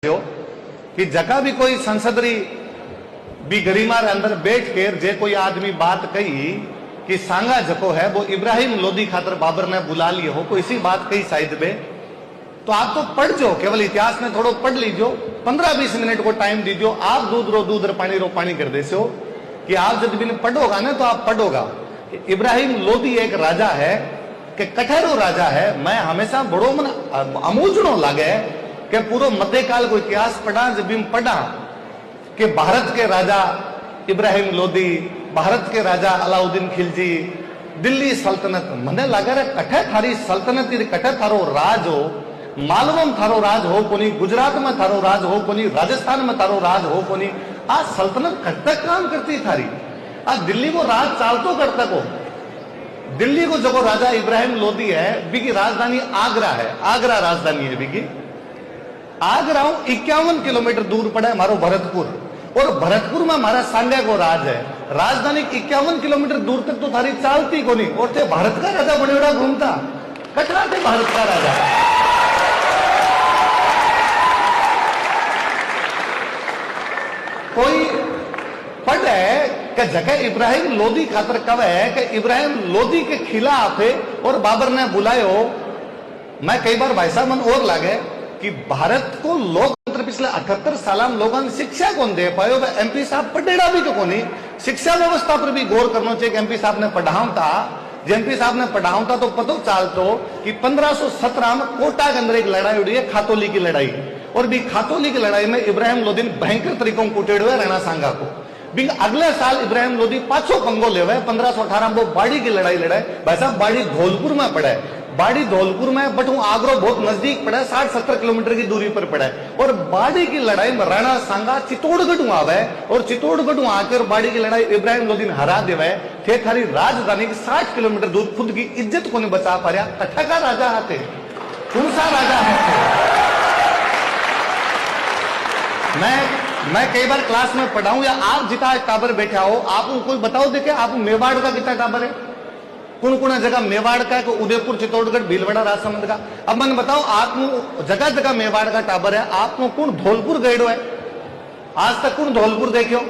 कि जका भी कोई संसदरी भी गरिमा रे अंदर बैठ कर जे कोई आदमी बात कही कि सांगा जको है वो इब्राहिम लोदी खातर बाबर ने बुला लिए हो, कोई इसी बात कही शायद बे, तो आप तो पढ़ जो, केवल इतिहास में थोड़ो पढ़ लीजो, 15-20 मिनट को टाइम दीजियो। आप दूध रो पानी कर देसे हो कि आप जब भी पढ़ोगा ना तो आप पढ़ोगा इब्राहिम लोदी एक राजा है कि कठेरो राजा है। मैं हमेशा बड़ो मन अमूजनो लागे कि पूरा मध्यकाल को इतिहास पढ़ा, जब भी पढ़ा कि भारत के राजा इब्राहिम लोदी, भारत के राजा अलाउद्दीन खिलजी, दिल्ली सल्तनत, मने लगे रे कठे थारी सल्तनत, कठे थारो राज हो, मालवा में थारो राज हो कोनी, गुजरात में थारो राज हो कोनी, राजस्थान में थारो राज हो कोनी, आ सल्तनत कट तक काम करती थारी, आ दिल्ली को राज चालतो करता को। दिल्ली को जो राजा इब्राहिम लोदी है, बिकी राजधानी आगरा है, आगरा राजधानी है बिकी। आगरा 51 किलोमीटर दूर पड़ा है मारो भरतपुर, और भरतपुर में हमारा सांगा को राज है। राजधानी 51 किलोमीटर दूर तक तो थारी चालती को नहीं, और थे भारत का राजा बड़े बड़ा घूमता, कटरा थे भारत का राजा। कोई पढ़े कि जगह इब्राहिम लोदी खातर कव है कि इब्राहिम लोदी के खिलाफ है और बाबर ने बुलायो। मैं कई बार भाई साहब मन और लागे कि भारत को लोकतंत्र पिछले 78 साल में लोगों ने शिक्षा कौन दे पायो, एमपी साहब पढ़ेड़ा भी तो कोनी। शिक्षा व्यवस्था पर भी गौर करना चाहिए कि एमपी साहब ने पढ़ाऊता, एमपी साहब ने पढ़ाऊता तो पतो चालतो कि 1517 में कोटा के अंदर एक लड़ाई उड़ी है, खातोली की लड़ाई, और भी खातोली की लड़ाई में इब्राहिम लोदी ने भयंकर तरीकों को कुटेड़ हुए राणा सांगा को। भी अगले साल इब्राहिम लोदी पाछो पंगो ले 1518 में वो बाड़ी की लड़ाई लड़ाए। भाई साहब बाड़ी धौलपुर में पड़ा है, बाड़ी धौलपुर में, बट आगरो बहुत नजदीक पड़ा है, 60-70 किलोमीटर की दूरी पर पड़ा है। और बाड़ी की लड़ाई में राणा सांगा चित्तौड़गढ़ आवे, और चित्तौड़गढ़ आकर बाड़ी की लड़ाई इब्राहिम लोदी ने हरा देवे थे। थारी राजधानी की 60 किलोमीटर दूर खुद की इज्जत को नहीं बचा पा रहा। कठा का राजा आते, कौन सा राजा है? मैं कई बार क्लास में पढ़ाऊं, या आप जितना टाबर बैठा हो, आप कोई बताओ देखे आप मेवाड़ का कितना टाबर है, कौन कौन जगह मेवाड़ का, उदयपुर, चित्तौड़गढ़, भीलवाड़ा, राजसमंद का। अब मन बताओ आप जगह जगह मेवाड़ का टाबर है, आप कौन धौलपुर गए है? आज तक कौन धौलपुर देखियो?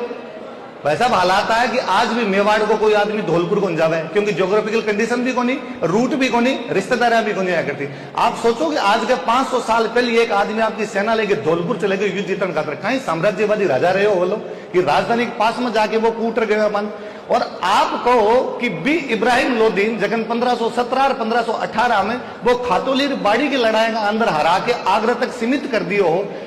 वैसा हालात है कि आज भी मेवाड़ को कोई आदमी धौलपुर को जावे, क्योंकि ज्योग्राफिकल कंडीशन भी कोनी, रूट भी कोनी, रिश्तेदारियां भी कोनी आया करती। आप सोचो कि आज के 500 साल पहले एक आदमी आपकी सेना लेके धौलपुर चले गए युद्ध जीतन खातर, कहीं साम्राज्यवादी राजा रहे हो बोलो कि राजधानी के पास में जाके वो कूट गए मन। और आप कहो कि भी इब्राहिम लोदी जगन 1517 और 1518 में वो खातोली बाड़ी की लड़ाई का अंदर हरा के आगरा तक सीमित कर दियो हो,